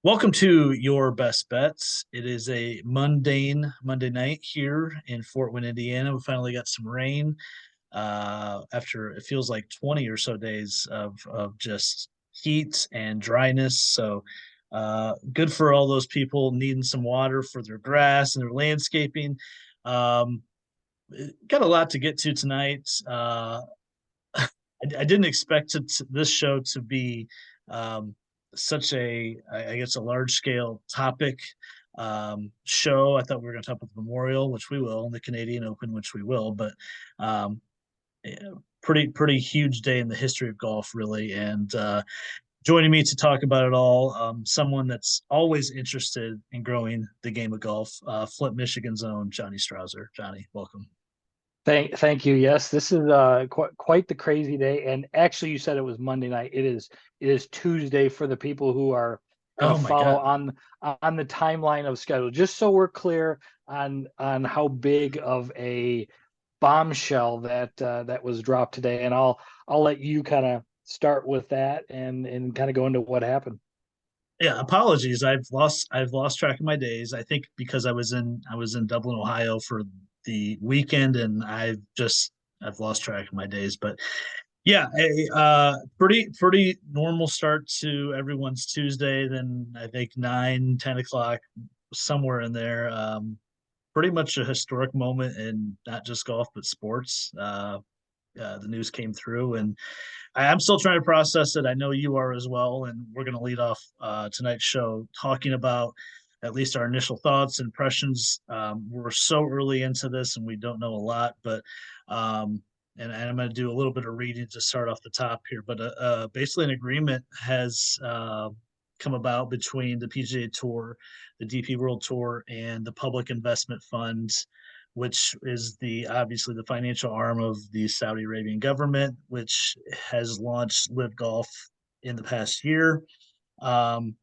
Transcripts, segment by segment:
Welcome to Your Best Bets. It is a mundane Monday night here in Fort Wayne, Indiana. We finally got some rain after it feels like 20 or so days of just heat and dryness. So good for all those people needing some water for their grass and their landscaping. Um, got a lot to get to tonight. I didn't expect this show to be um, such I guess, a large scale topic show. I thought we were going to talk about the Memorial, which we will, and the Canadian Open, which we will, but um, yeah, pretty huge day in the history of golf, really. And joining me to talk about it all, someone that's always interested in growing the game of golf, Flint, Michigan's own Johnny Strouser. Johnny, welcome. Thank you. Yes, this is quite the crazy day. And actually, you said it was Monday night. It is Tuesday for the people who are going Oh to my follow God. on the timeline of schedule. Just so we're clear on how big of a bombshell that was dropped today. And I'll let you kind of start with that and kind of go into what happened. Yeah, apologies. I've lost track of my days. I think because I was in Dublin, Ohio for the weekend, and I've lost track of my days. But yeah, pretty normal start to everyone's Tuesday. Then I think 9, 10 o'clock, somewhere in there. Pretty much a historic moment in not just golf but sports. The news came through, and I'm still trying to process it. I know you are as well, and we're going to lead off tonight's show talking about at least our initial thoughts, impressions. We're so early into this, and we don't know a lot, but and I'm going to do a little bit of reading to start off the top here. But basically, an agreement has come about between the PGA Tour, the DP World Tour, and the Public Investment Fund, which is the obviously the financial arm of the Saudi Arabian government, which has launched Live Golf in the past year. Um,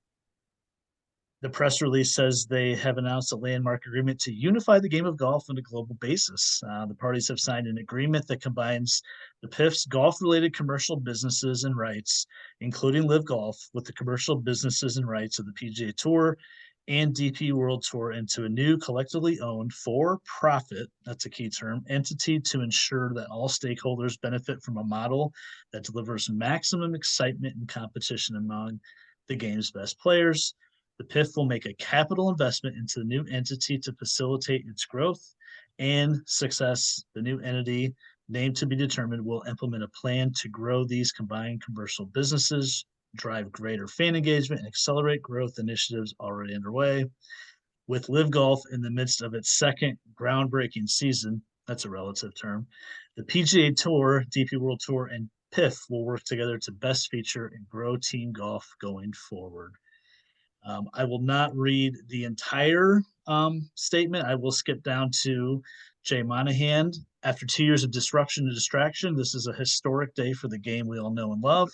the press release says they have announced a landmark agreement to unify the game of golf on a global basis. The parties have signed an agreement that combines the PIF's golf-related commercial businesses and rights, including Live Golf, with the commercial businesses and rights of the PGA Tour and DP World Tour into a new collectively owned for-profit, that's a key term, entity to ensure that all stakeholders benefit from a model that delivers maximum excitement and competition among the game's best players. The PIF will make a capital investment into the new entity to facilitate its growth and success. The new entity, named to be determined, will implement a plan to grow these combined commercial businesses, drive greater fan engagement, and accelerate growth initiatives already underway. With Live Golf in the midst of its second groundbreaking season, that's a relative term, the PGA Tour, DP World Tour, and PIF will work together to best feature and grow team golf going forward. I will not read the entire statement. I will skip down to Jay Monahan. After 2 years of disruption and distraction, this is a historic day for the game we all know and love.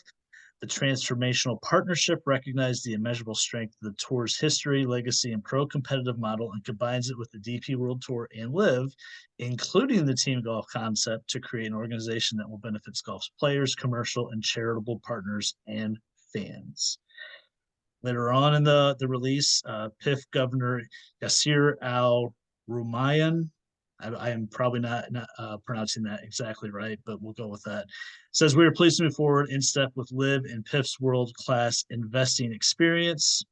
The transformational partnership recognizes the immeasurable strength of the tour's history, legacy, and pro competitive model and combines it with the DP World Tour and Live, including the team golf concept, to create an organization that will benefit golf's players, commercial, and charitable partners and fans. Later on in the release, PIF Governor Yasir Al Rumayyan, I am probably not pronouncing that exactly right, but we'll go with that. Says we are pleased to move forward in step with Live and PIF's world class investing experience,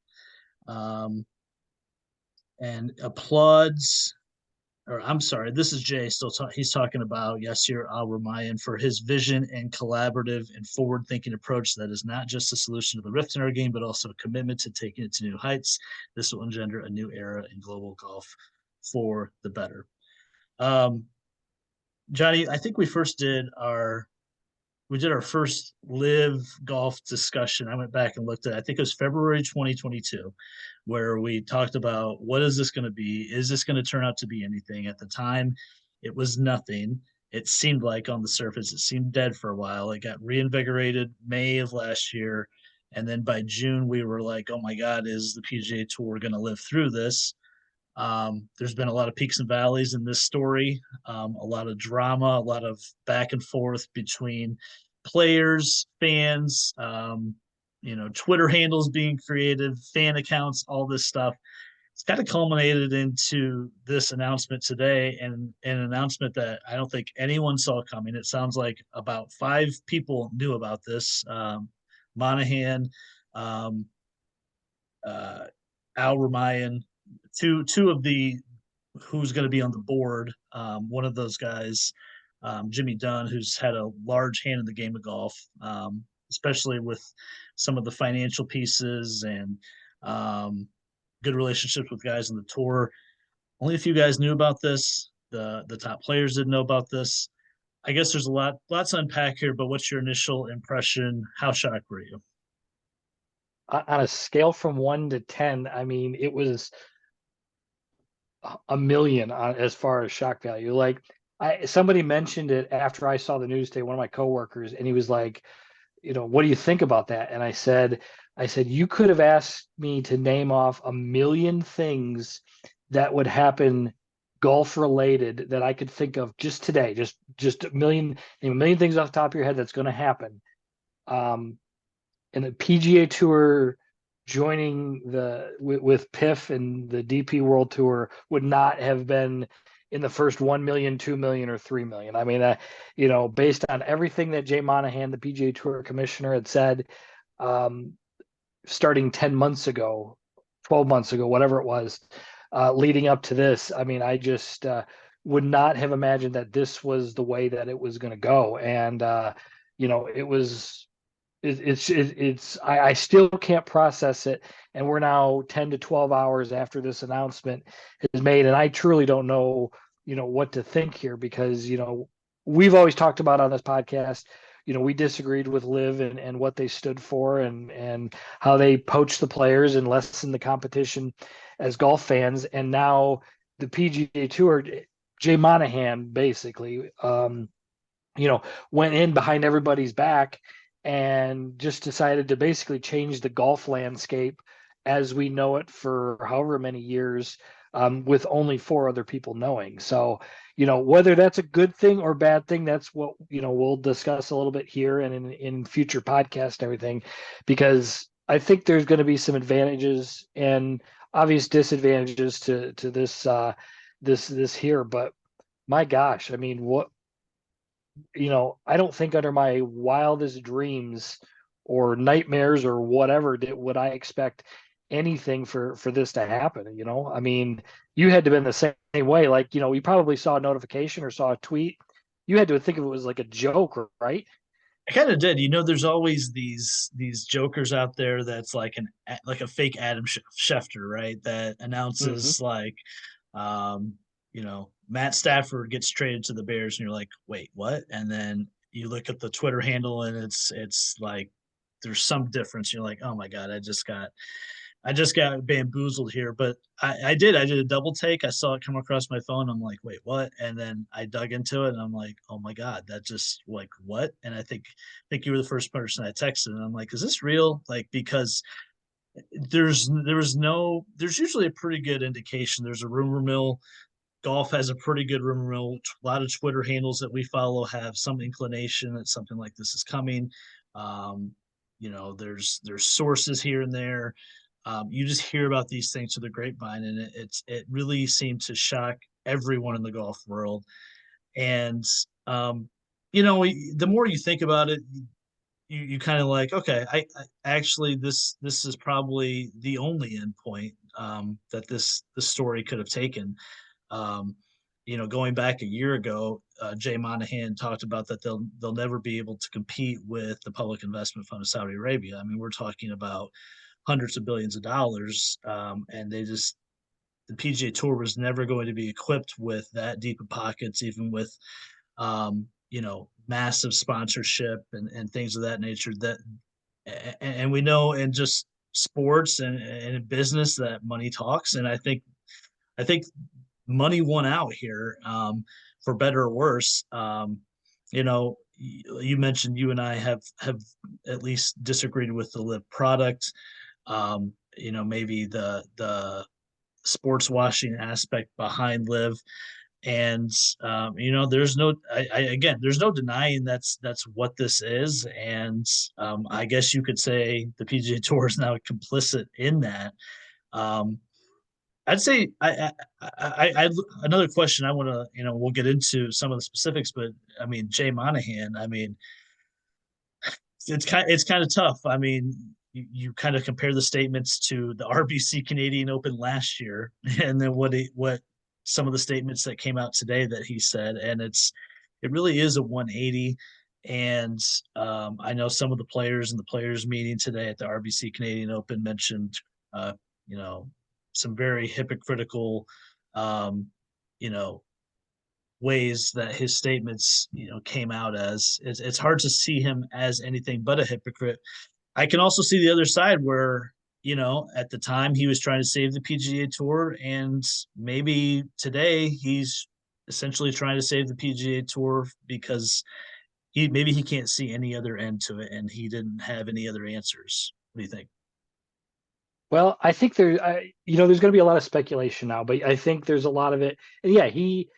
um, and applauds or I'm sorry, this is Jay he's talking about Yasir Al Rumayyan for his vision and collaborative and forward thinking approach that is not just a solution to the rift in our game, but also a commitment to taking it to new heights. This will engender a new era in global golf for the better. Um, Johnny, I think we did our first live golf discussion. I went back and looked at it. I think it was February 2022, where we talked about what is this going to be? Is this going to turn out to be anything? At the time, it was nothing. It seemed like on the surface, it seemed dead for a while. It got reinvigorated May of last year. And then by June, we were like, oh my God, is the PGA Tour going to live through this? There's been a lot of peaks and valleys in this story, a lot of drama, a lot of back and forth between players, fans, Twitter handles being created, fan accounts, all this stuff. It's kind of culminated into this announcement today, and an announcement that I don't think anyone saw coming. It sounds like about five people knew about this. Monahan, um, uh, Al Ramayan, two of the who's going to be on the board. One of those guys, Jimmy Dunn, who's had a large hand in the game of golf, especially with some of the financial pieces and good relationships with guys on the tour. Only a few guys knew about this. The top players didn't know about this. I guess there's lots to unpack here, but what's your initial impression? How shocked were you? On a scale from 1 to 10, I mean, it was a million as far as shock value. Like, somebody mentioned it after I saw the news today, one of my coworkers, and he was like, what do you think about that? And I said, you could have asked me to name off a million things that would happen golf related that I could think of just today, just a million things off the top of your head that's going to happen. Um, and the PGA Tour joining with PIF and the DP World Tour would not have been in the first 1 million, 2 million, or 3 million. I mean, based on everything that Jay Monahan, the PGA Tour commissioner, had said, um, starting 10 months ago, 12 months ago, whatever it was, leading up to this. I mean, I just would not have imagined that this was the way that it was going to go. And, it was it's I still can't process it, and we're now 10 to 12 hours after this announcement is made, and I truly don't know what to think here, because we've always talked about on this podcast, we disagreed with Liv and what they stood for, and how they poached the players and lessened the competition as golf fans. And now the PGA Tour, Jay Monahan basically went in behind everybody's back and just decided to basically change the golf landscape as we know it for however many years, with only four other people knowing. So, whether that's a good thing or bad thing, that's what, we'll discuss a little bit here and in future podcasts and everything, because I think there's going to be some advantages and obvious disadvantages to this here. But my gosh, I mean, I don't think under my wildest dreams or nightmares or whatever would I expect anything for this to happen. I mean, you had to have been the same way. Like, you probably saw a notification or saw a tweet. You had to think of it was like a joke, right? I kind of did. There's always these jokers out there that's like a fake Adam Schefter, right? That Mm-hmm. announces like, um, Matt Stafford gets traded to the Bears, and you're like, wait, what? And then you look at the Twitter handle, and it's like there's some difference. You're like, oh my god, I just got bamboozled here. But I did a double take. I saw it come across my phone. I'm like, wait, what? And then I dug into it, and I'm like, oh my god, that just like what? And I think you were the first person I texted, and I'm like, is this real? Like, because there's usually a pretty good indication. There's a rumor mill. Golf has a pretty good rumor mill. A lot of Twitter handles that we follow have some inclination that something like this is coming. Um, there's sources here and there. You just hear about these things through the grapevine, and it really seemed to shock everyone in the golf world. And um, the more you think about it, you kind of like, okay, I actually this is probably the only endpoint that this story could have taken. Um, going back a year ago, Jay Monahan talked about that they'll never be able to compete with the Public Investment Fund of Saudi Arabia. I mean, we're talking about hundreds of billions of dollars, and the PGA Tour was never going to be equipped with that deep of pockets, even with massive sponsorship and things of that nature. And we know in just sports and in business that money talks, and I think money won out here, for better or worse. You mentioned you and I have at least disagreed with the Live product. Maybe the sports washing aspect behind Live, And there's no again, there's no denying that's what this is. And I guess you could say the PGA Tour is now complicit in that. um, I'd say I another question I want to, we'll get into some of the specifics, but I mean, Jay Monahan, I mean, it's kind of tough. I mean, you kind of compare the statements to the RBC Canadian Open last year, and then what some of the statements that came out today that he said, and it really is a 180. And I know some of the players in the players meeting today at the RBC Canadian Open mentioned, uh, you know, some very hypocritical, um, you know, ways that his statements, came out as. It's hard to see him as anything but a hypocrite. I can also see the other side where, at the time he was trying to save the PGA Tour, and maybe today he's essentially trying to save the PGA Tour because he can't see any other end to it, and he didn't have any other answers. What do you think? Well, I think there's going to be a lot of speculation now, but I think there's a lot of it. And yeah, he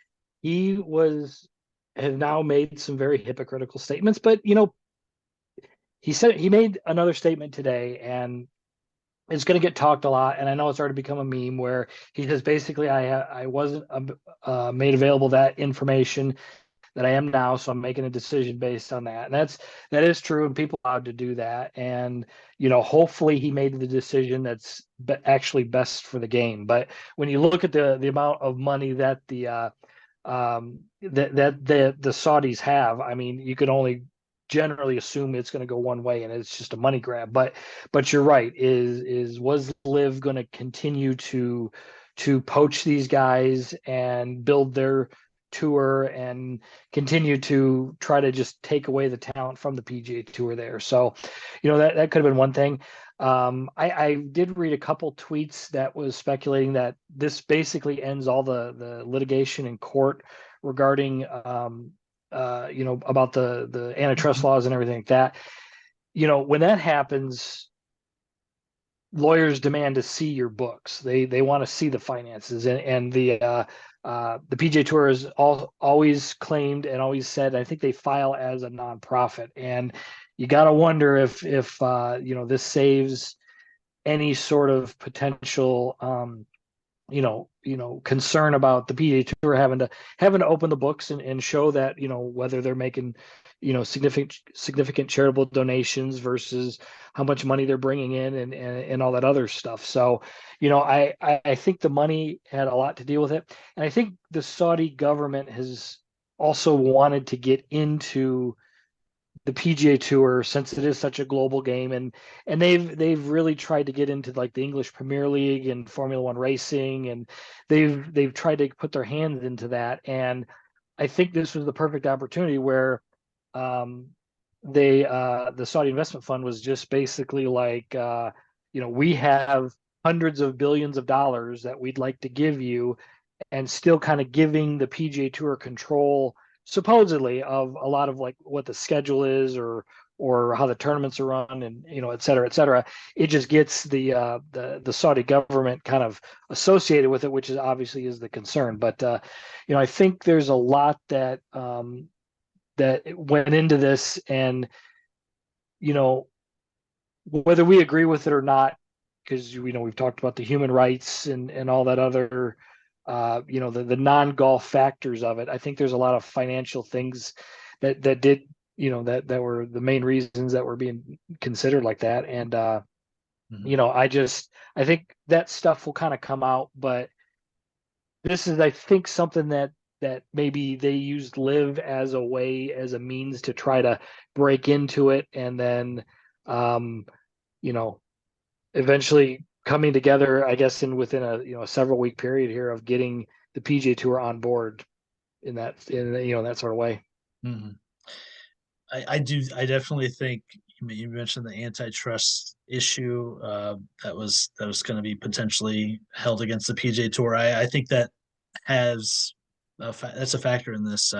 has now made some very hypocritical statements, but he made another statement today, and it's going to get talked a lot. And I know it's already become a meme where he says basically, I wasn't made available that information that I am now, so I'm making a decision based on that. And that is true, and people are allowed to do that. And hopefully he made the decision that's actually best for the game. But when you look at the amount of money that the Saudis have, I mean, you could only generally assume it's going to go one way, and it's just a money grab. But you're right. Was Liv going to continue to poach these guys and build their tour and continue to try to just take away the talent from the PGA Tour there? So, that could have been one thing. I did read a couple tweets that was speculating that this basically ends all the litigation in court regarding about the antitrust laws and everything like that. When that happens, lawyers demand to see your books. They want to see the finances, and the PGA Tour has always claimed and always said, I think they file as a nonprofit, and you got to wonder if this saves any sort of potential concern about the PGA Tour having to open the books and show that whether they're making significant charitable donations versus how much money they're bringing in and all that other stuff. So I think the money had a lot to deal with it, and I think the Saudi government has also wanted to get into the PGA Tour since it is such a global game, and they've really tried to get into like the English Premier League and Formula One racing, and they've tried to put their hands into that. And I think this was the perfect opportunity where the Saudi investment fund was just basically like, we have hundreds of billions of dollars that we'd like to give you, and still kind of giving the PGA Tour control supposedly of a lot of like what the schedule is or how the tournaments are run, and et cetera, et cetera. It just gets the Saudi government kind of associated with it, which is obviously is the concern. But I think there's a lot that that went into this, and whether we agree with it or not, because we've talked about the human rights and all that other the non-golf factors of it. I think there's a lot of financial things that did that were the main reasons that were being considered like that. And I think that stuff will kind of come out, but this is, I think, something that maybe they used Live as a means to try to break into it, and then eventually coming together, I guess, within a several week period here of getting the PGA Tour on board in that sort of way. Mm-hmm. I definitely think you mentioned the antitrust issue that was going to be potentially held against the PGA Tour. I think that that's a factor in this.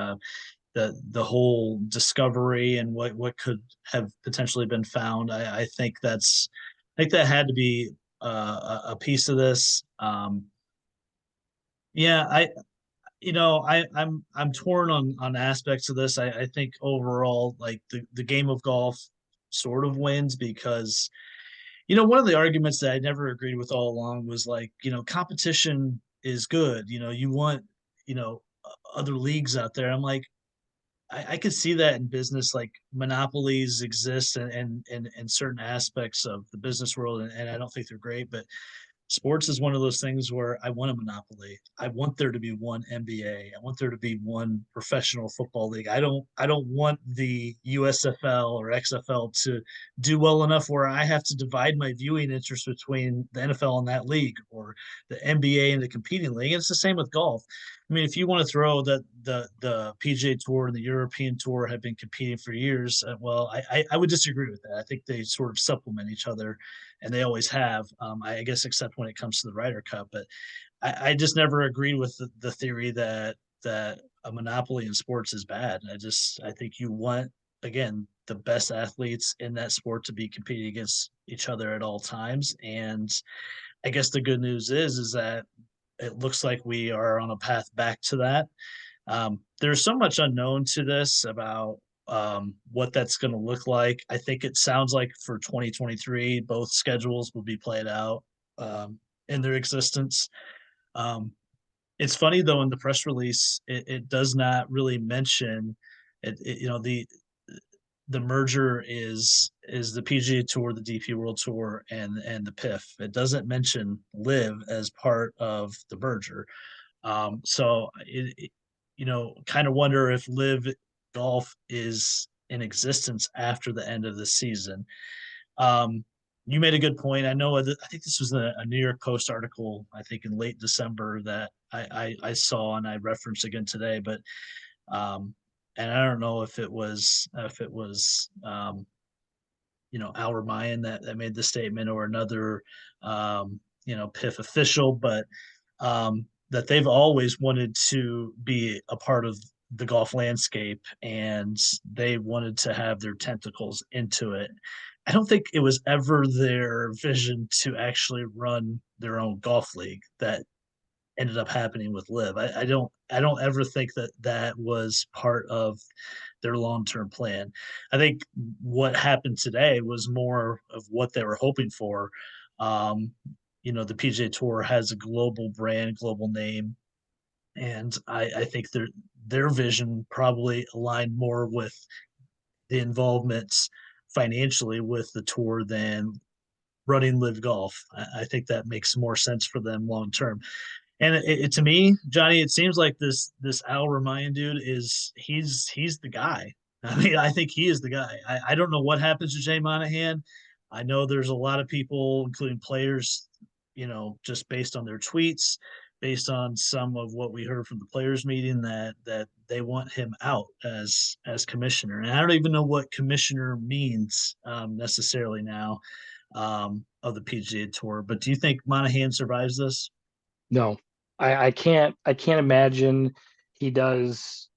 The whole discovery and what could have potentially been found. I think that had to be a piece of this. Yeah, I'm torn on aspects of this. I think overall, like the game of golf sort of wins because one of the arguments that I never agreed with all along was like, competition is good. You want, other leagues out there. I'm like, I could see that in business, like monopolies exist and certain aspects of the business world, and I don't think they're great, but sports is one of those things where I want a monopoly. I want there to be one NBA. I want there to be one professional football league. I don't want the USFL or XFL to do well enough where I have to divide my viewing interest between the NFL and that league, or the NBA and the competing league. And it's the same with golf. I mean, if you want to throw that the PGA Tour and the European Tour have been competing for years, well, I would disagree with that. I think they sort of supplement each other, and they always have. I guess except when it comes to the Ryder Cup, but I just never agreed with the theory that a monopoly in sports is bad. I think you want, again, the best athletes in that sport to be competing against each other at all times. And I guess the good news is that it looks like we are on a path back to that. There's so much unknown to this about what that's going to look like. I think it sounds like for 2023, both schedules will be played out in their existence. Um, it's funny though, in the press release, it does not really mention it. The merger is the PGA Tour, the DP World Tour, and the PIF. It doesn't mention Live as part of the merger. So kind of wonder if Live Golf is in existence after the end of the season. Um, you made a good point. I think this was a New York Post article, I think in late December, that I saw and I referenced again today. But and I don't know if it was Our Mayan that made the statement, or another PIF official, but that they've always wanted to be a part of the golf landscape, and they wanted to have their tentacles into it. I don't think it was ever their vision to actually run their own golf league that ended up happening with Live. I don't ever think that was part of their long-term plan. I think what happened today was more of what they were hoping for. Um, the PGA Tour has a global brand, global name, and I think their vision probably aligned more with the involvements financially with the tour than running Live Golf. I think that makes more sense for them long term. And to me, Johnny, it seems like this Al Ramayan dude he's the guy. I mean, I think he is the guy. I don't know what happens to Jay Monahan. I know there's a lot of people, including players, just based on their tweets, based on some of what we heard from the players meeting, that they want him out as commissioner. And I don't even know what commissioner means necessarily now, of the PGA Tour. But do you think Monahan survives this? No, I can't imagine he does,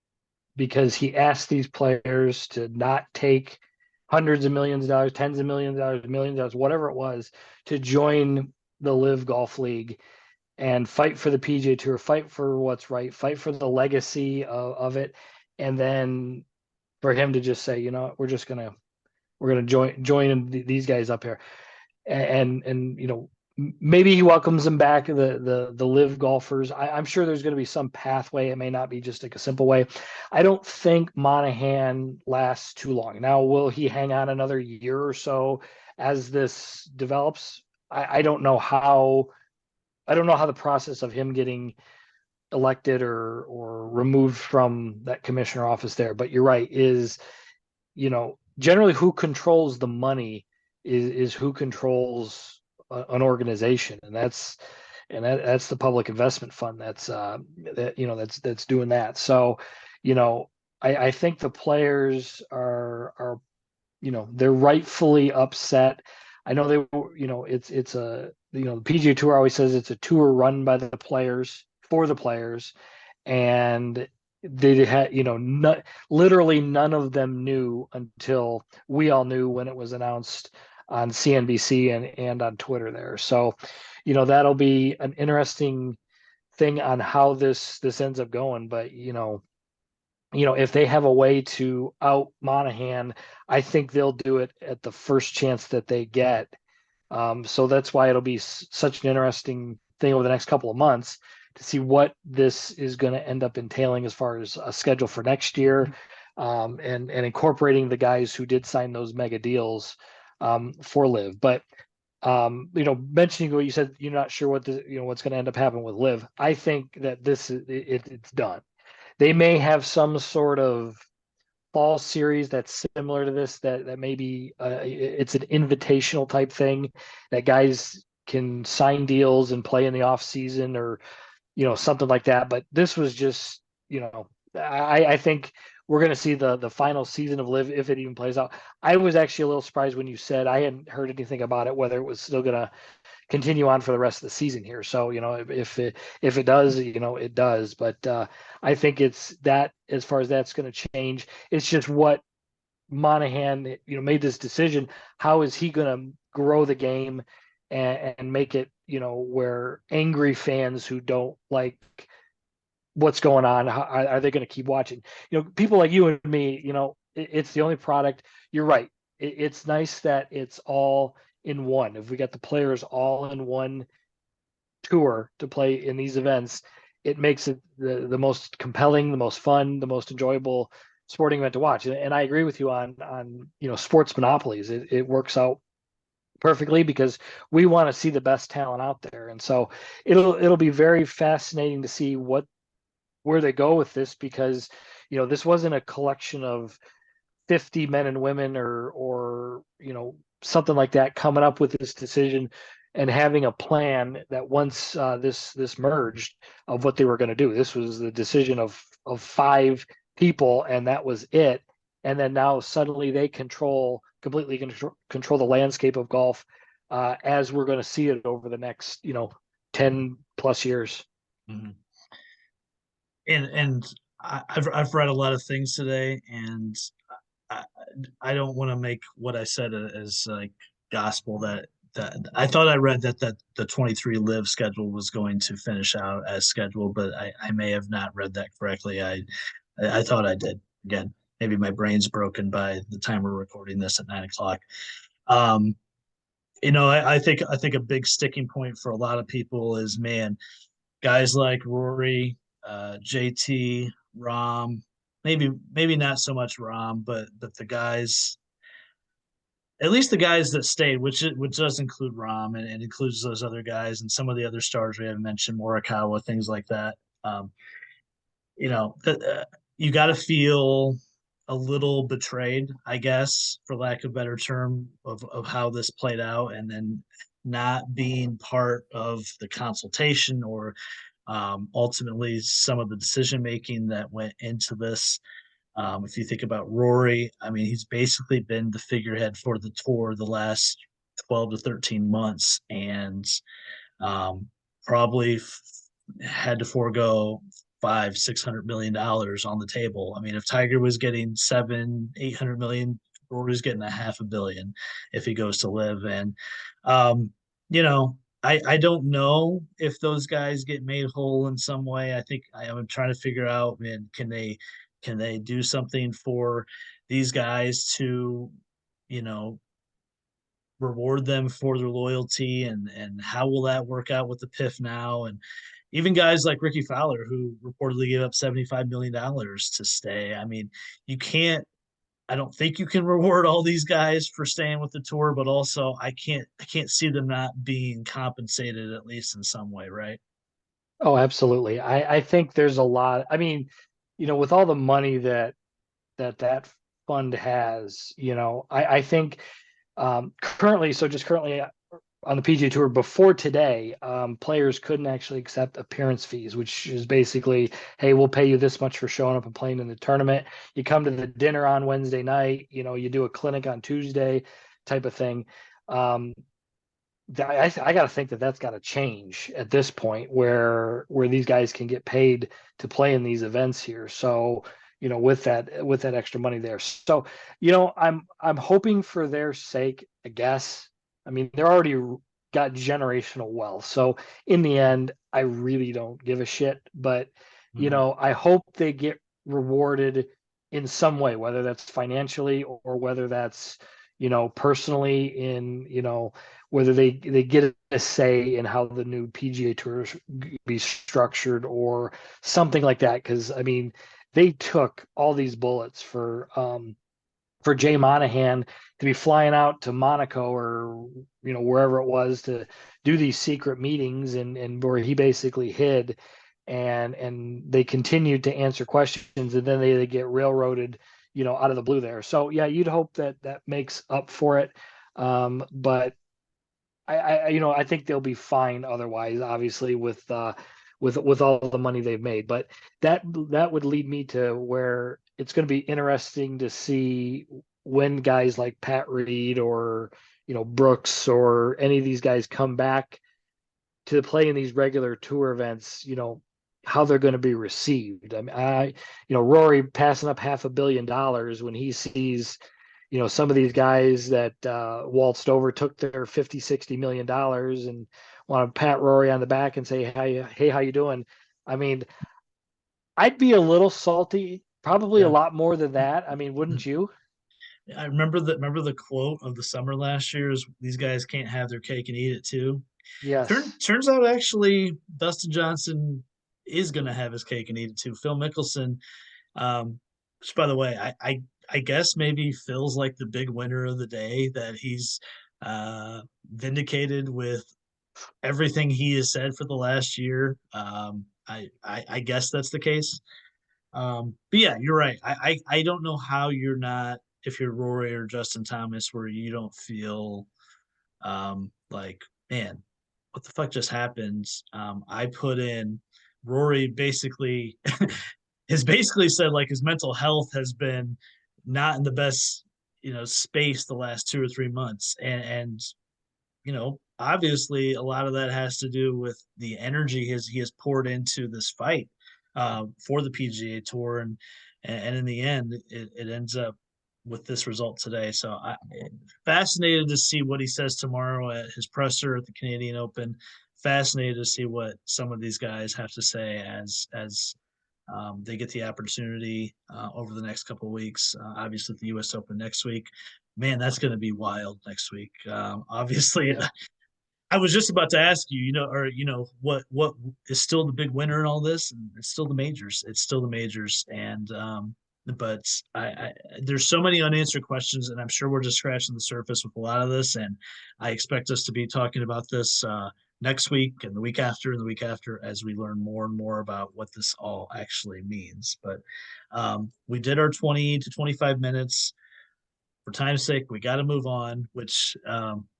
because he asked these players to not take hundreds of millions of dollars, tens of millions of dollars, whatever it was, to join the Live Golf League and fight for the PGA Tour, fight for what's right, fight for the legacy of it, and then for him to just say, we're gonna join these guys up here, and maybe he welcomes them back, the Live golfers. I'm sure there's going to be some pathway. It may not be just like a simple way. I don't think Monahan lasts too long. Now, will he hang on another year or so as this develops? I don't know how. I don't know how the process of him getting elected or removed from that commissioner office there. But you're right. Generally who controls the money is who controls an organization, and that's the public investment fund that's doing that. So, I think the players are they're rightfully upset. I know it's the PGA Tour always says it's a tour run by the players for the players, and they had literally none of them knew until we all knew when it was announced on CNBC and on Twitter there. So that'll be an interesting thing on how this ends up going, but if they have a way to out Monahan, I think they'll do it at the first chance that they get. So that's why it'll be such an interesting thing over the next couple of months to see what this is going to end up entailing as far as a schedule for next year, and incorporating the guys who did sign those mega deals for Live. But mentioning what you said, you're not sure what's going to end up happening with Live. I think that it's done. They may have some sort of fall series that's similar to this, that maybe it's an invitational type thing that guys can sign deals and play in the off season, or something like that. But this was just, I think we're going to see the final season of Live, if it even plays out. I was actually a little surprised when you said, I hadn't heard anything about it, whether it was still going to continue on for the rest of the season here. So, if it does, it does. But I think it's that, as far as that's going to change, it's just what Monahan, made this decision. How is he going to grow the game and make it, where angry fans who don't like what's going on, are they going to keep watching? People like you and me, it's the only product. You're right. It's nice that it's all in one. If we got the players all in one tour to play in these events, it makes it the most compelling, the most fun, the most enjoyable sporting event to watch. And I agree with you on sports monopolies. It works out perfectly because we want to see the best talent out there. And so it'll be very fascinating to see where they go with this, because this wasn't a collection of 50 men and women, or something like that, coming up with this decision and having a plan that once this merged, of what they were going to do. This was the decision of 5 people, and that was it. And then now suddenly they completely control the landscape of golf, as we're going to see it over the next 10 plus years. Mm-hmm. And I've read a lot of things today, and I, I don't want to make what I said as like gospel, that I thought I read that the 23 live schedule was going to finish out as scheduled, but I may have not read that correctly. I thought I did. Again, maybe my brain's broken by the time we're recording this at 9 o'clock. Um, I think a big sticking point for a lot of people is, man, guys like Rory, JT, Rom, maybe not so much Rom, but the guys, at least the guys that stayed, which does include Rom, and includes those other guys and some of the other stars we haven't mentioned, Morikawa, things like that. You know, you got to feel a little betrayed, I guess, for lack of a better term, of how this played out, and then not being part of the consultation, or ultimately some of the decision making that went into this. If you think about Rory, I mean, he's basically been the figurehead for the tour the last 12 to 13 months, and um, probably had to forego 500-600 million dollars on the table. I mean, if Tiger was getting 700-800 million, Rory's getting $500 million if he goes to live. And um, you know, I don't know if those guys get made whole in some way. I think I'm trying to figure out, man, can they do something for these guys to, you know, reward them for their loyalty, and how will that work out with the PIF now? And even guys like Ricky Fowler, who reportedly gave up $75 million to stay. I mean, you can't, I don't think you can reward all these guys for staying with the tour, but also I can't see them not being compensated, at least in some way, right? Oh, absolutely. I think there's a lot. I mean, with all the money that fund has, I think currently on the PGA Tour before today, players couldn't actually accept appearance fees, which is basically, hey, we'll pay you this much for showing up and playing in the tournament. You come to the dinner on Wednesday night, you do a clinic on Tuesday, type of thing. I got to think that that's got to change at this point, where these guys can get paid to play in these events here. So, with that extra money there. So, I'm hoping for their sake, I guess. I mean, they're already got generational wealth. So in the end, I really don't give a shit. But Mhm. I hope they get rewarded in some way, whether that's financially or whether that's personally in whether they get a say in how the new PGA Tour be structured or something like that. Because I mean, they took all these bullets for Jay Monahan to be flying out to Monaco or wherever it was to do these secret meetings and where he basically hid and they continued to answer questions and then they get railroaded out of the blue there. So yeah, you'd hope that that makes up for it. But I think they'll be fine otherwise, obviously with all the money they've made. But that would lead me to where it's going to be interesting to see when guys like Pat Reed or Brooks or any of these guys come back to play in these regular tour events, how they're going to be received. I mean, Rory passing up $500 million when he sees, some of these guys that waltzed over, took their 50, $60 million and want to pat Rory on the back and say, hey, how you doing? I mean, I'd be a little salty, probably a Yeah. lot more than that. I mean, wouldn't you? I remember the quote of the summer last year is these guys can't have their cake and eat it too. Yes. Turns out actually Dustin Johnson is going to have his cake and eat it too. Phil Mickelson, which by the way, I guess maybe Phil's like the big winner of the day, that he's vindicated with everything he has said for the last year. I guess that's the case. But yeah, you're right. I don't know how you're not, if you're Rory or Justin Thomas, where you don't feel like, man, what the fuck just happened? I put in Rory basically has basically said like his mental health has been not in the best space the last 2 or 3 months, and obviously a lot of that has to do with the energy he has poured into this fight for the PGA Tour, and in the end, it ends up with this result today. So I fascinated to see what he says tomorrow at his presser at the Canadian Open. Fascinated to see what some of these guys have to say as they get the opportunity over the next couple of weeks. Obviously, the U.S. Open next week. Man, that's going to be wild next week. Obviously, Yep. I was just about to ask you, what is still the big winner in all this? And it's still the majors. It's still the majors, and but there's so many unanswered questions, and I'm sure we're just scratching the surface with a lot of this. And I expect us to be talking about this next week and the week after and the week after as we learn more and more about what this all actually means. But we did our 20 to 25 minutes for time's sake, we got to move on, which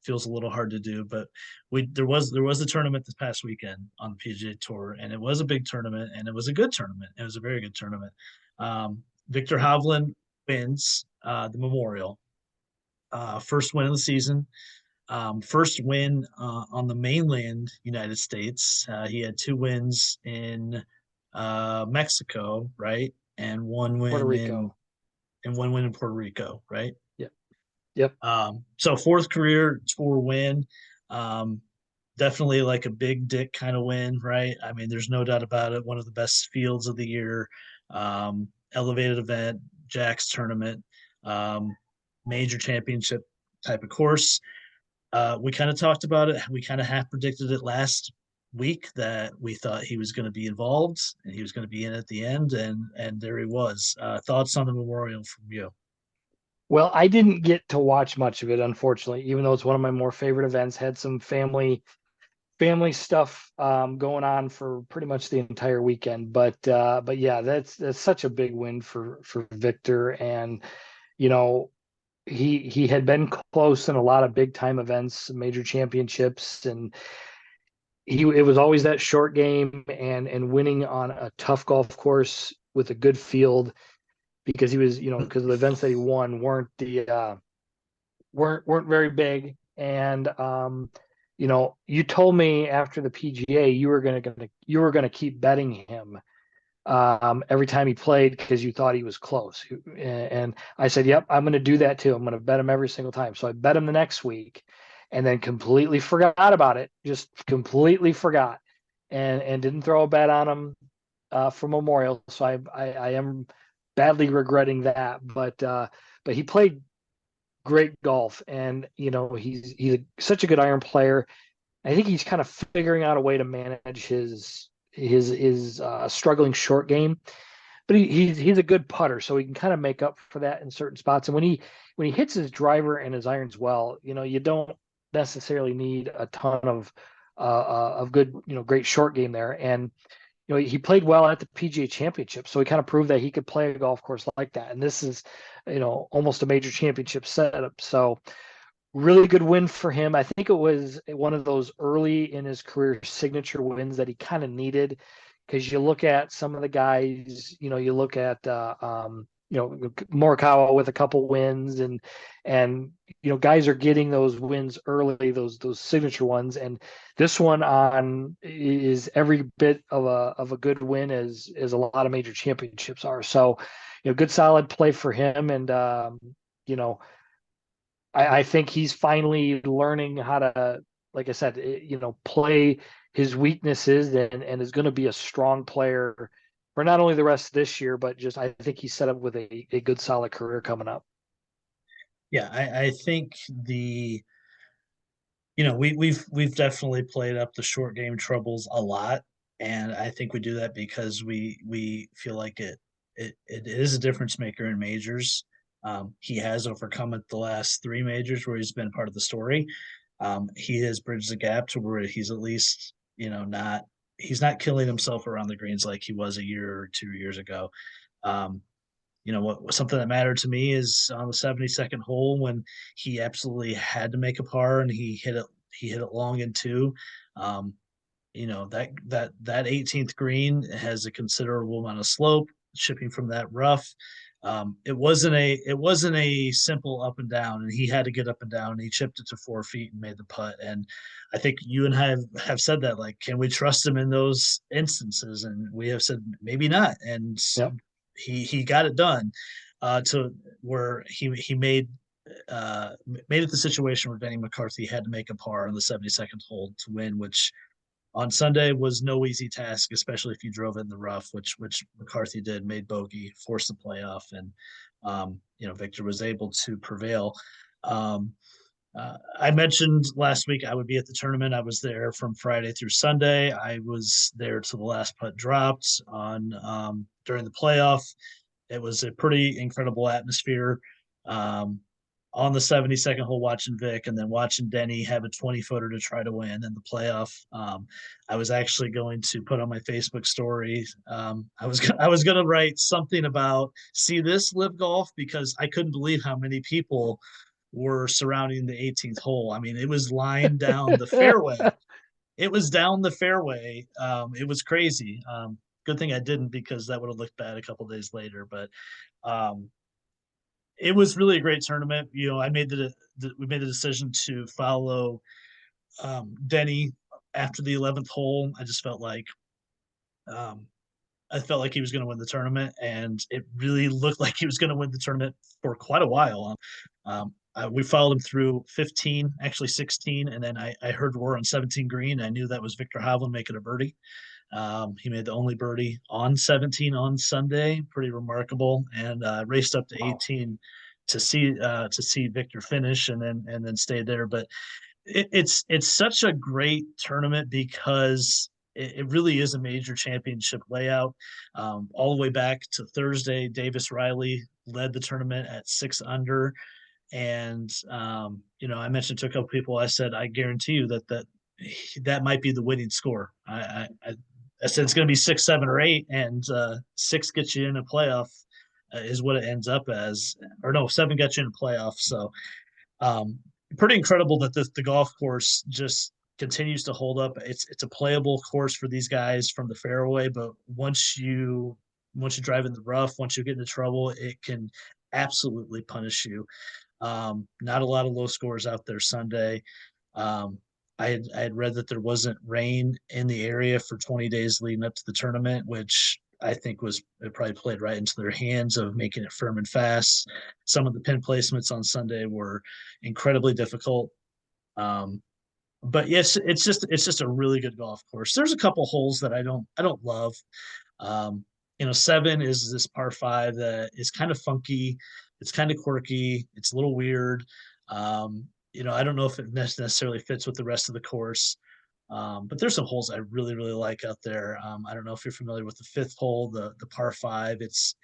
feels a little hard to do. But there was a tournament this past weekend on the PGA Tour, and it was a big tournament, and it was a good tournament. It was a very good tournament. Viktor Hovland wins the Memorial, first win of the season, first win on the mainland United States. He had two wins in Mexico, right, and one Puerto win in Rico. and one win in Puerto Rico, right? Yep. Yep. So fourth career tour win. Um, Definitely like a big dick kind of win, right? I mean, there's no doubt about it. One of the best fields of the year, elevated event, Jack's tournament, um, major championship type of course. We kind of talked about it. We kind of half predicted it last week that we thought he was going to be involved and he was going to be in at the end, and there he was. Thoughts on the Memorial from you? Well, I didn't get to watch much of it, unfortunately, even though it's one of my more favorite events. Had some family stuff going on for pretty much the entire weekend. But yeah, that's such a big win for Victor, and you know he had been close in a lot of big time events, major championships, and it was always that short game and winning on a tough golf course with a good field because he was because the events that he won weren't very big. And you told me after the PGA you were gonna keep betting him every time he played because you thought he was close. And I said, "Yep, I'm gonna do that too. I'm gonna bet him every single time." So I bet him the next week, and then completely forgot about it. Just completely forgot, and didn't throw a bet on him for Memorial. So I am badly regretting that. But he played great golf, and he's such a good iron player. I think he's kind of figuring out a way to manage his struggling short game, but he's a good putter, so he can kind of make up for that in certain spots. And when he hits his driver and his irons well, you don't necessarily need a ton of good, great short game there. And he played well at the PGA Championship, so he kind of proved that he could play a golf course like that. And this is, almost a major championship setup. So really good win for him. I think it was one of those early in his career signature wins that he kind of needed, because you look at some of the guys, you look at Morikawa with a couple wins, and guys are getting those wins early, those signature ones, and this one on is every bit of a good win as a lot of major championships are. So, good solid play for him, and you know I think he's finally learning how to, like I said, play his weaknesses, and is going to be a strong player for not only the rest of this year, but just I think he's set up with a good solid career coming up. Yeah, I think we've definitely played up the short game troubles a lot, and I think we do that because we feel like it is a difference maker in majors. He has overcome it the last three majors where he's been part of the story. He has bridged the gap to where he's at least not he's not killing himself around the greens like he was a year or 2 years ago. Um, what something that mattered to me is on the 72nd hole when he absolutely had to make a par and he hit it long in two. Um, that 18th green has a considerable amount of slope shipping from that rough. It wasn't a simple up and down, and he had to get up and down. And he chipped it to 4 feet and made the putt. And I think you and I have said that, like, can we trust him in those instances? And we have said maybe not. And Yep. he got it done to where he made it the situation where Denny McCarthy had to make a par on the 72nd hole to win, which on Sunday was no easy task, especially if you drove it in the rough, which McCarthy did, made bogey, forced the playoff, and Viktor was able to prevail. I mentioned last week I would be at the tournament. I was there from Friday through Sunday. I was there till the last putt dropped on during the playoff. It was a pretty incredible atmosphere. Um, on the 72nd hole, watching Vic and then watching Denny have a 20-footer to try to win in the playoff. I was actually going to put on my Facebook story. I was going to write something about see this live golf because I couldn't believe how many people were surrounding the 18th hole. I mean, it was lined down the fairway. It was down the fairway. It was crazy. Good thing I didn't because that would have looked bad a couple days later. But um, it was really a great tournament. I made we made the decision to follow Denny after the 11th hole. Um, I felt like he was going to win the tournament, and it really looked like he was going to win the tournament for quite a while. We followed him through 15, actually 16, and then I heard roar on 17 green. I knew that was Viktor Hovland making a birdie. He made the only birdie on 17 on Sunday, pretty remarkable, and raced up to Wow. 18 to see Viktor finish and then stay there. But it's such a great tournament because it really is a major championship layout. All the way back to Thursday, Davis Riley led the tournament at 6 under. And I mentioned to a couple people, I said, I guarantee you that might be the winning score. I said it's going to be 6, 7, or 8, and 6 gets you in a playoff is what it ends up as, or no, 7 gets you in a playoff. So um, pretty incredible that the golf course just continues to hold up. It's a playable course for these guys from the fairway, but once you drive in the rough, once you get into trouble, it can absolutely punish you. Not a lot of low scores out there Sunday. Um, I had read that there wasn't rain in the area for 20 days leading up to the tournament, which I think it probably played right into their hands of making it firm and fast. Some of the pin placements on Sunday were incredibly difficult. Um, but yes, it's just a really good golf course. There's a couple holes that I don't love. Um, 7 is this par five that is kind of funky. It's kind of quirky. It's a little weird. I don't know if it necessarily fits with the rest of the course. But there's some holes I really, really like out there. I don't know if you're familiar with the fifth hole, the par five. It's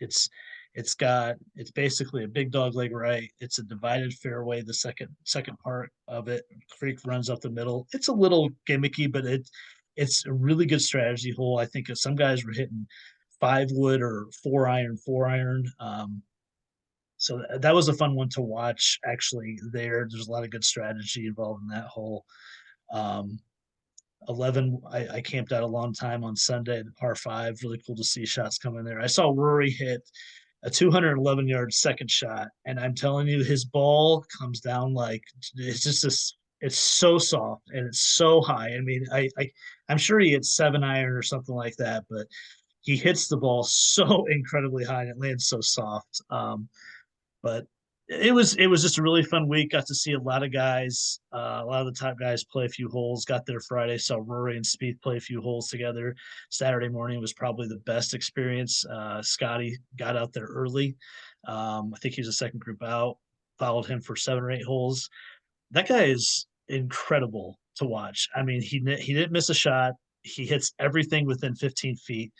basically a big dog leg right. It's a divided fairway. The second part of it, creek runs up the middle. It's a little gimmicky, but it's a really good strategy hole. I think some guys were hitting 5 wood or 4 iron. So that was a fun one to watch. Actually, there's a lot of good strategy involved in that hole. Um, 11, I camped out a long time on Sunday, the par five. Really cool to see shots come in there. I saw Rory hit a 211-yard second shot, and I'm telling you, his ball comes down like it's just this. It's so soft and it's so high. I mean, I'm sure he hit 7 iron or something like that, but he hits the ball so incredibly high and it lands so soft. But it was just a really fun week. Got to see a lot of guys, a lot of the top guys play a few holes. Got there Friday, saw Rory and Spieth play a few holes together. Saturday morning was probably the best experience. Scotty got out there early. I think he was the second group out. Followed him for 7 or 8 holes. That guy is incredible to watch. I mean, he didn't miss a shot. He hits everything within 15 feet.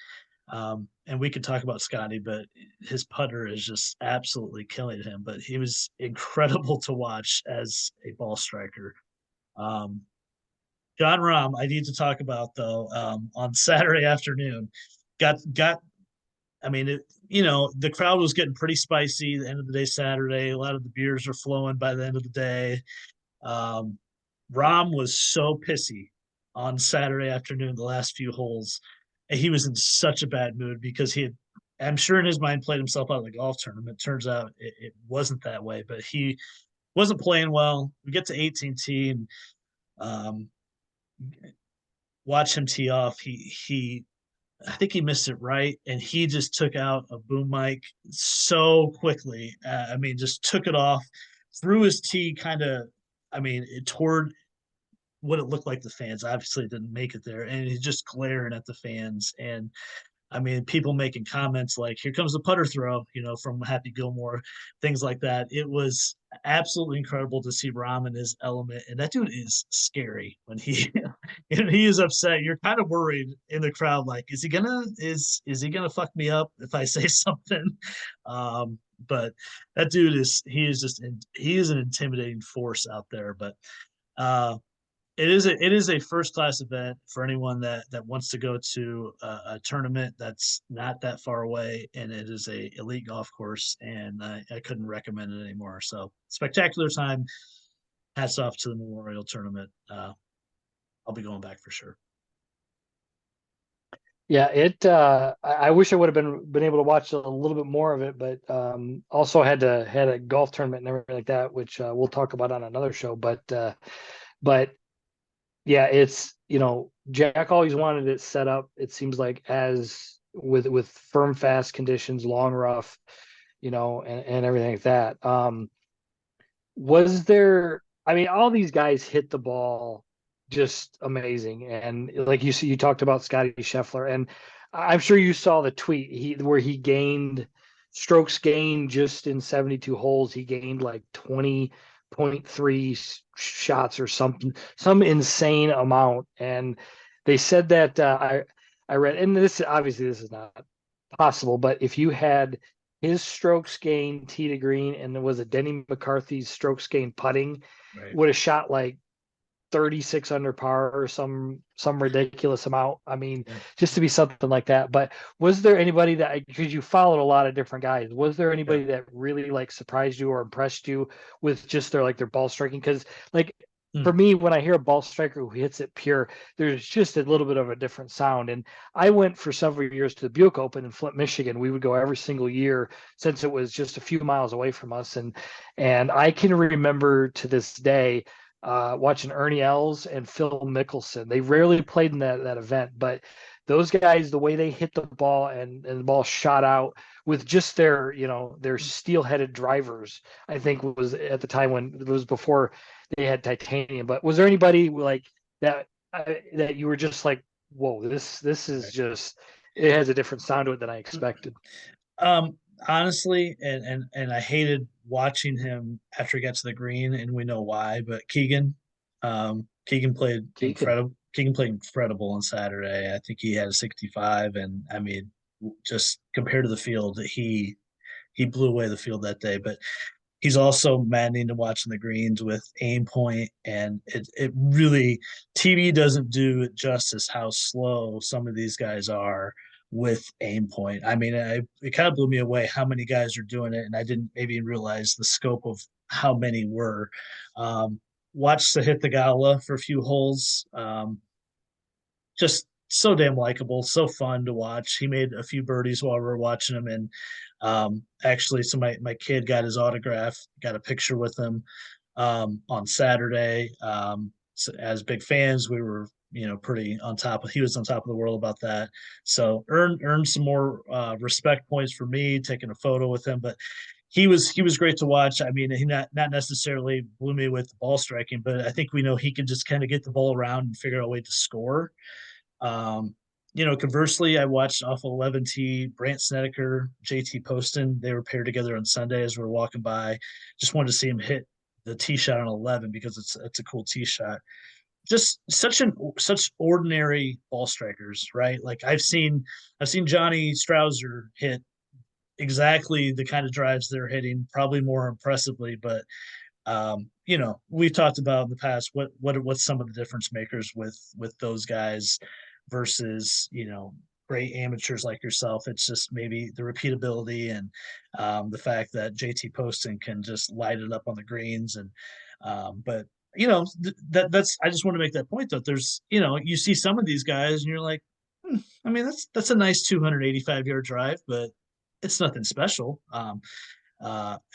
And we could talk about Scotty, but his putter is just absolutely killing him. But he was incredible to watch as a ball striker. Um, John Rahm, I need to talk about though. On Saturday afternoon, got. I mean, the crowd was getting pretty spicy. The end of the day, Saturday, a lot of the beers were flowing by the end of the day. Um, Rahm was so pissy on Saturday afternoon, the last few holes. And he was in such a bad mood because I'm sure in his mind, played himself out of the golf tournament. Turns out it wasn't that way, but he wasn't playing well. We get to 18T and um, watch him tee off. I think he missed it right, and he just took out a boom mic so quickly. I mean, just took it off, threw his tee kind of. I mean, toward what it looked like the fans. Obviously, didn't make it there, and he's just glaring at the fans. And I mean, people making comments like, "Here comes the putter throw," from Happy Gilmore, things like that. It was absolutely incredible to see Rahm in his element, and that dude is scary when he and he is upset. You're kind of worried in the crowd, like, is he gonna fuck me up if I say something? But that dude he is an intimidating force out there. But uh, it is a first class event for anyone that wants to go to a tournament that's not that far away, and it is a elite golf course, and I couldn't recommend it anymore. So spectacular time. Hats off to the Memorial Tournament. I'll be going back for sure. Yeah, I wish I would have been able to watch a little bit more of it, but also had a golf tournament and everything like that, which we'll talk about on another show. But yeah, it's Jack always wanted it set up. It seems like as with firm, fast conditions, long rough, and everything like that. Was there? I mean, all these guys hit the ball just amazing, and like you talked about Scotty Scheffler, and I'm sure you saw the tweet where he gained strokes gained just in 72 holes. He gained like 20.3 shots or something, some insane amount. And they said that I read, and this is not possible, but if you had his strokes gained tee to green and there was a Denny McCarthy's strokes gained putting, Right. would have shot like 36 under par or some ridiculous amount. I mean, Yeah. just to be something like that. But was there anybody that, because you followed a lot of different guys, was there anybody that really like surprised you or impressed you with just their ball striking? Because like for me, when I hear a ball striker who hits it pure, there's just a little bit of a different sound. And I went for several years to the Buick Open in Flint, Michigan. We would go every single year since it was just a few miles away from us. And I can remember to this day watching Ernie Els and Phil Mickelson. They rarely played in that event, but those guys, the way they hit the ball and the ball shot out with just their, their steel-headed drivers, I think was at the time when it was before they had titanium. But was there anybody like that that you were just like, whoa, this is just, it has a different sound to it than I expected. Um, Honestly, and I hated watching him after he got to the green, and we know why. But Keegan played Keegan. incredible. Keegan played incredible on Saturday. I think he had a 65, and I mean, just compared to the field, he blew away the field that day. But he's also maddening to watch in the greens with aim point, and it really TV doesn't do it justice how slow some of these guys are with aim point. I mean, it kind of blew me away how many guys are doing it, and I didn't maybe realize the scope of how many were. Watched the hit the gala for a few holes. Just so damn likable, so fun to watch. He made a few birdies while we were watching him, and actually, so my kid got his autograph, got a picture with him on Saturday. So as big fans, we were pretty on top of. He was on top of the world about that. So earned some more respect points for me taking a photo with him, but. He was great to watch. I mean, he not necessarily blew me with the ball striking, but I think we know he can just kind of get the ball around and figure out a way to score. Um, Conversely, I watched off 11T, Brant Snedeker, JT Poston. They were paired together on Sunday as we were walking by. Just wanted to see him hit the tee shot on 11 because it's a cool tee shot. Just such ordinary ball strikers, right? Like I've seen Johnny Strouser hit exactly the kind of drives they're hitting, probably more impressively, but we've talked about in the past what's some of the difference makers with those guys versus great amateurs like yourself. It's just maybe the repeatability and the fact that JT Poston can just light it up on the greens and but that's I just want to make that point that there's you see some of these guys and you're like I mean that's a nice 285-yard drive, but it's nothing special. And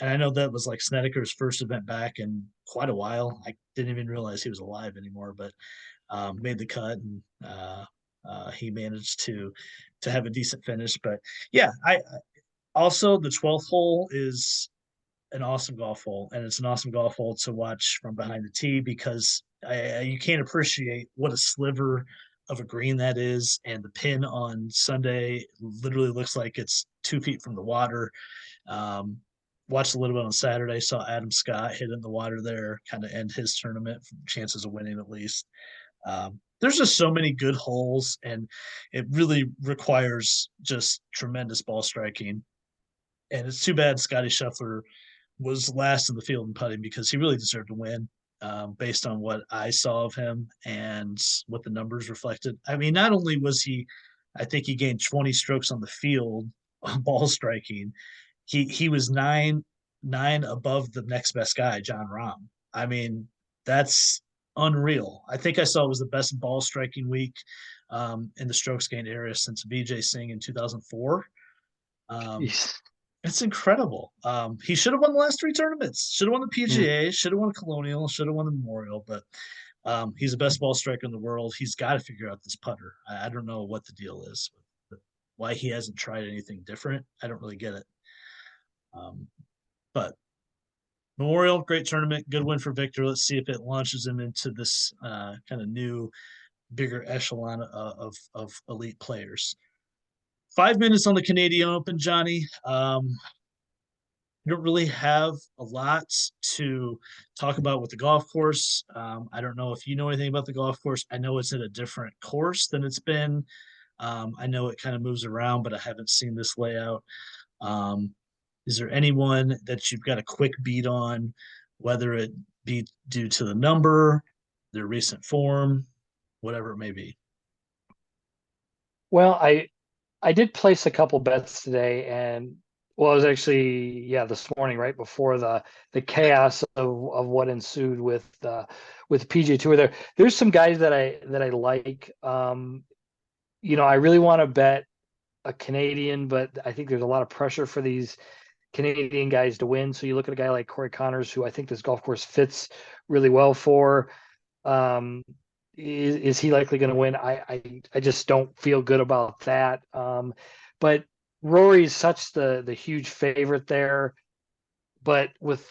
I know that was like Snedeker's first event back in quite a while. I didn't even realize he was alive anymore, but made the cut and he managed to have a decent finish. But yeah, I also the 12th hole is an awesome golf hole, and it's an awesome golf hole to watch from behind the tee because you can't appreciate what a sliver of a green that is, and the pin on Sunday literally looks like it's 2 feet from the water. Um, Watched a little bit on Saturday. Saw Adam Scott hit in the water there, kind of end his tournament, chances of winning at least. There's just so many good holes, and it really requires just tremendous ball striking. And it's too bad Scotty Scheffler was last in the field in putting because he really deserved to win. Based on what I saw of him and what the numbers reflected. I mean, not only was he, I think he gained 20 strokes on the field on ball striking, he was nine above the next best guy, John Rahm. I mean, that's unreal. I think I saw it was the best ball striking week in the strokes gained area since BJ Singh in 2004. Um, Jeez. it's incredible. He should have won the last three tournaments. Should have won the Mm. PGA. Should have won the Colonial. Should have won the Memorial. But he's the best ball striker in the world. He's got to figure out this putter. I don't know what the deal is. Why he hasn't tried anything different. I don't really get it. But Memorial, great tournament, good win for Victor. Let's see if it launches him into this kind of new, bigger echelon of elite players. 5 minutes on the Canadian Open, Johnny. I don't really have a lot to talk about with the golf course. I don't know if you know anything about the golf course. I know it's at a different course than it's been. I know it kind of moves around, but I haven't seen this layout. Um, is there anyone that you've got a quick beat on, whether it be due to the number, their recent form, whatever it may be? Well, I did place a couple bets today, and well, it was actually, yeah, this morning, right before the chaos of what ensued with PGA Tour. There's some guys that I like. I really want to bet a Canadian, but I think there's a lot of pressure for these Canadian guys to win. So you look at a guy like Corey Connors, who I think this golf course fits really well for. Um, is he likely going to win? I just don't feel good about that. But Rory's such the huge favorite there. But with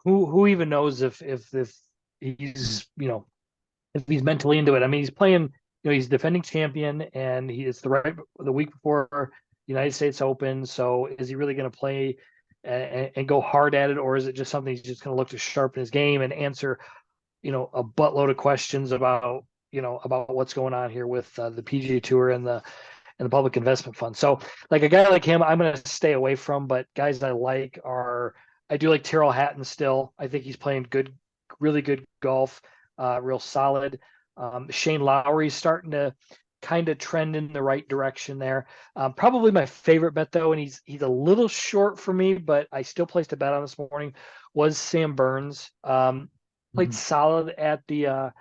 who even knows if he's if he's mentally into it. I mean, he's playing, he's defending champion, and it's the week before the United States Open. So is he really going to play and go hard at it, or is it just something he's just going to look to sharpen his game and answer, a buttload of questions about, about what's going on here with the PGA Tour and the public investment fund. So like a guy like him, I'm going to stay away from. But guys I do like Tyrrell Hatton still. I think he's playing really good golf, real solid. Shane Lowry's starting to kind of trend in the right direction there. Probably my favorite bet though, and he's a little short for me, but I still placed a bet on this morning, was Sam Burns. Played solid at the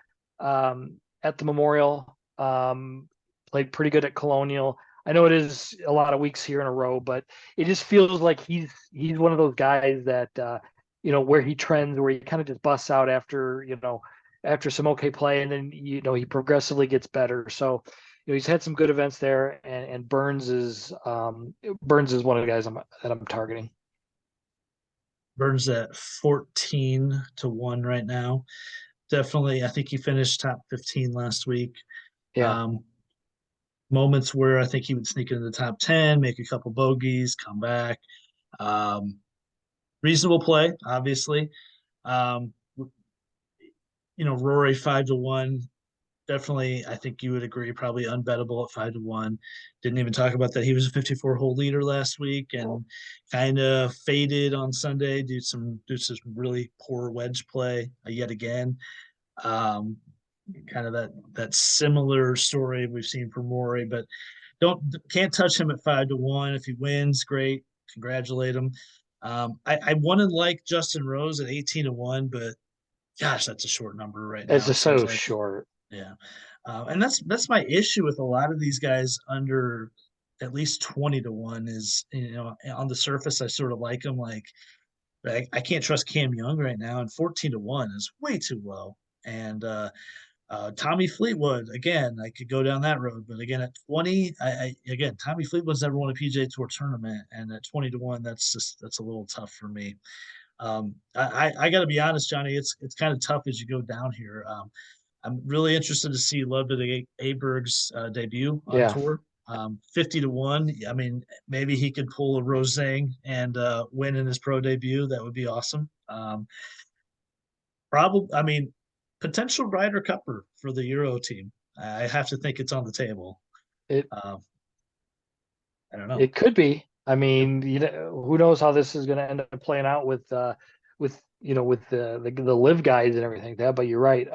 Memorial. Played pretty good at Colonial. I know it is a lot of weeks here in a row, but it just feels like he's one of those guys that where he trends, where he kind of just busts out after some okay play, and then he progressively gets better. So he's had some good events there, and Burns is one of the guys that I'm targeting. Burns at 14-1 right now. Definitely, I think he finished top 15 last week. Yeah. Moments where I think he would sneak into the top 10, make a couple bogeys, come back. Reasonable play, obviously. Rory 5-1. Definitely, I think you would agree, probably unbettable at 5-1. Didn't even talk about that. He was a 54-hole leader last week and kind of faded on Sunday due to some really poor wedge play yet again. Kind of that similar story we've seen from Rory, but can't touch him at 5-1. If he wins, great, congratulate him. I want to like Justin Rose at 18-1, but gosh, that's a short number right It's now. It just so seems like. short. Yeah. And that's my issue with a lot of these guys under at least 20-1 is, on the surface, I sort of like them. Like, I can't trust Cam Young right now, and 14-1 is way too low. And Tommy Fleetwood, again, I could go down that road, but again, at 20, again, Tommy Fleetwood's never won a PGA Tour tournament, and at 20-1, that's a little tough for me. I got to be honest, Johnny, it's kind of tough as you go down here. I'm really interested to see Ludwig Aberg's debut on Yeah. tour. 50-1. I mean, maybe he could pull a Roseng and win in his pro debut. That would be awesome. Probably, I mean, potential Ryder Cupper for the Euro team. I have to think it's on the table. It I don't know. it could be. I mean, who knows how this is going to end up playing out with the live guys and everything like that. But you're right.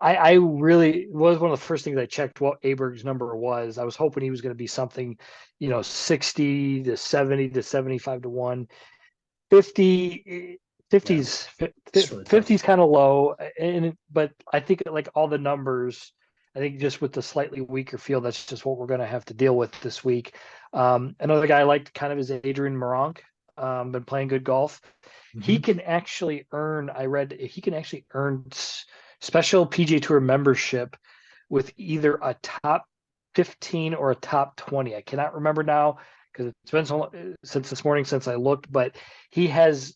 I really was one of the first things I checked what Aberg's number was. I was hoping he was going to be something, 60 to 70 to 75-1. 50 Yeah, 50's it's really tough. 50's kind of low, but I think like all the numbers, I think just with the slightly weaker field, that's just what we're going to have to deal with this week. Another guy I liked kind of is Adrian Meronk. Been playing good golf. He can actually earn, I read he can actually earn special PGA Tour membership with either a top 15 or a top 20. I cannot remember now because it's been so long, since this morning since I looked, but he has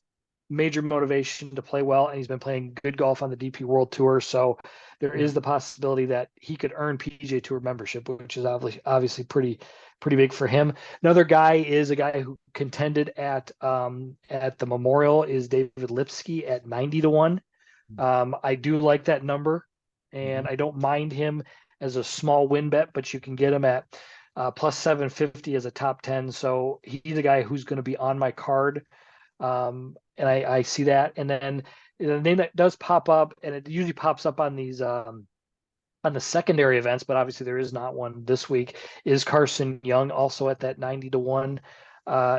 major motivation to play well, and he's been playing good golf on the DP World Tour. So there is the possibility that he could earn PGA Tour membership, which is obviously pretty big for him. Another guy is a guy who contended at the Memorial is David Lipsky at 90-1. I do like that number, and I don't mind him as a small win bet, but you can get him at plus 750 as a top 10. So he's a guy who's going to be on my card. And I see that. And then the name that does pop up, and it usually pops up on these on the secondary events, but obviously there is not one this week, is Carson Young, also at that 90-1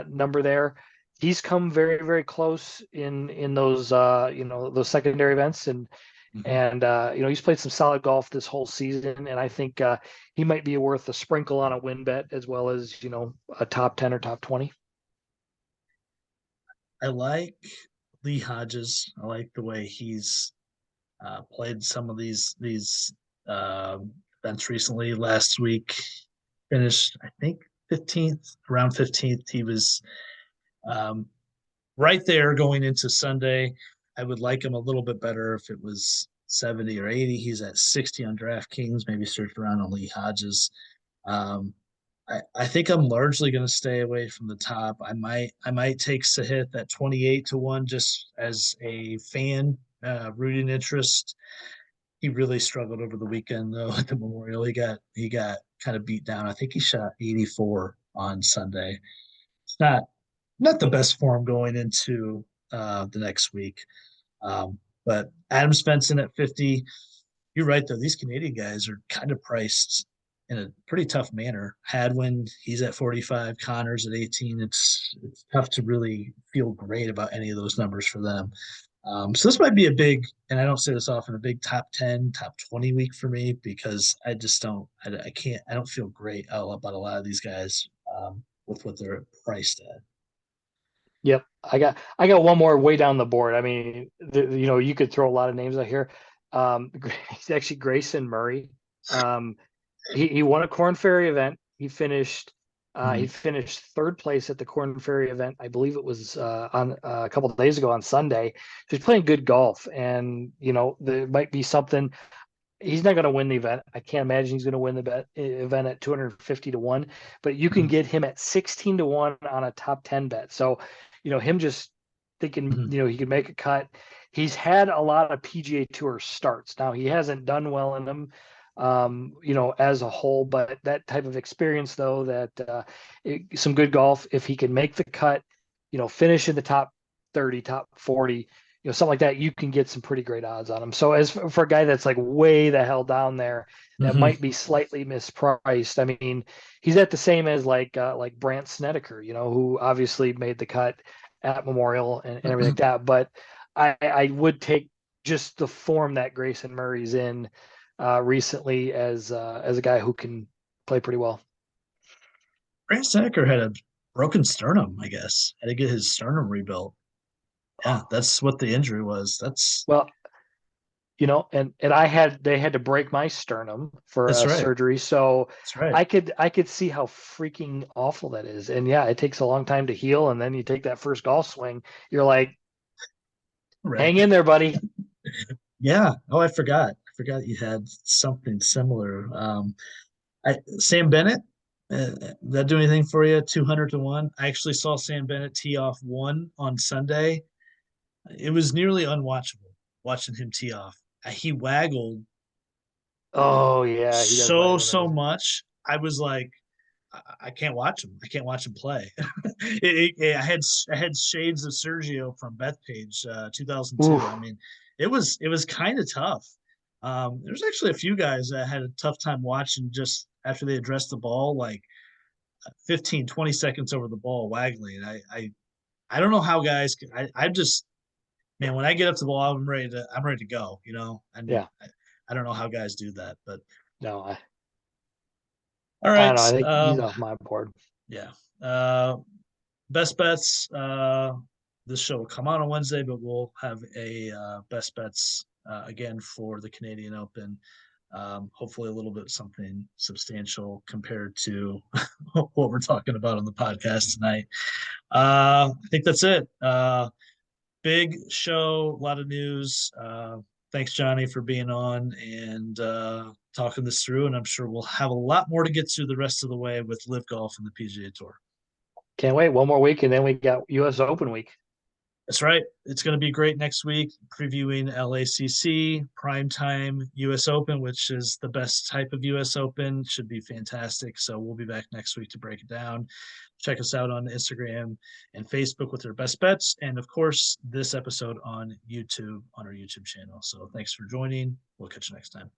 number there. He's come very, very close in those those secondary events, and he's played some solid golf this whole season, and I think he might be worth a sprinkle on a win bet as well as a top 10 or top 20. I like Lee Hodges. I like the way he's played some of these uh, events recently. Last week, finished I think 15th, around 15th. He was um, right there going into Sunday. I would like him a little bit better if it was 70 or 80. He's at 60 on DraftKings. Maybe search around on Lee Hodges. Um, I think I'm largely going to stay away from the top. I might take Sahith at 28 to 1 just as a fan rooting interest. He really struggled over the weekend though at the Memorial. He got kind of beat down. I think he shot 84 on Sunday. It's not the best form going into the next week. But Adam Svensson at 50. You're right though. These Canadian guys are kind of priced in a pretty tough manner. Hadwin, he's at 45. Connors at 18. It's tough to really feel great about any of those numbers for them. So this might be a big, and I don't say this often, a big top 10, top 20 week for me because I just don't, I can't, I don't feel great about a lot of these guys with what they're priced at. Yep. I got one more way down the board. I mean, you could throw a lot of names out here. He's actually Grayson Murray. He won a Corn Ferry event. He finished third place at the Corn Ferry event. I believe it was on a couple of days ago on Sunday. So he's playing good golf, and there might be something. He's not going to win the event. I can't imagine he's going to win the event at 250 to 1, but you can get him at 16 to 1 on a top 10 bet. So, him just thinking, Mm-hmm. he could make a cut. He's had a lot of PGA Tour starts. Now, he hasn't done well in them, as a whole, but that type of experience, though, that some good golf, if he can make the cut, finish in the top 30, top 40, something like that, you can get some pretty great odds on him. So as for a guy that's like way the hell down there, that Mm-hmm. might be slightly mispriced. I mean, he's at the same as like Brandt Snedeker, who obviously made the cut at Memorial and everything like that. But I would take just the form that Grayson Murray's in recently as a guy who can play pretty well. Grant Seneker had a broken sternum, I guess. Had to get his sternum rebuilt. Yeah, that's what the injury was. Well, and they had to break my sternum for That's a right. surgery, so That's right. I could see how freaking awful that is. And yeah, it takes a long time to heal, and then you take that first golf swing, you're like, Right. hang in there, buddy. Yeah. Oh, I forgot. I forgot you had something similar. Sam Bennett, that do anything for you? 200 to 1. I actually saw Sam Bennett tee off one on Sunday. It was nearly unwatchable watching him tee off. He waggled Oh yeah, he does so waggle nose. much. I was like, I can't watch him. I can't watch him play. I had shades of Sergio from Bethpage, 2002. I Ooh. mean, it was kind of tough. There's actually a few guys that had a tough time watching just after they addressed the ball, like 15, 20 seconds over the ball waggling. I don't know how guys can. I just man, when I get up to the ball, I'm ready to go. And Yeah. I don't know how guys do that, but No, all I don't right. know. I think he's off my board. Yeah. Best bets. This show will come out on Wednesday, but we'll have a best bets again for the Canadian Open. Hopefully, a little bit something substantial compared to what we're talking about on the podcast tonight. I think that's it. Big show, a lot of news. Thanks, Johnny, for being on and talking this through. And I'm sure we'll have a lot more to get to the rest of the way with Live Golf and the PGA Tour. Can't wait. One more week, and then we got U.S. Open week. That's right. It's going to be great next week, previewing LACC, primetime US Open, which is the best type of US Open. Should be fantastic. So we'll be back next week to break it down. Check us out on Instagram and Facebook with our best bets. And of course, this episode on YouTube, on our YouTube channel. So thanks for joining. We'll catch you next time.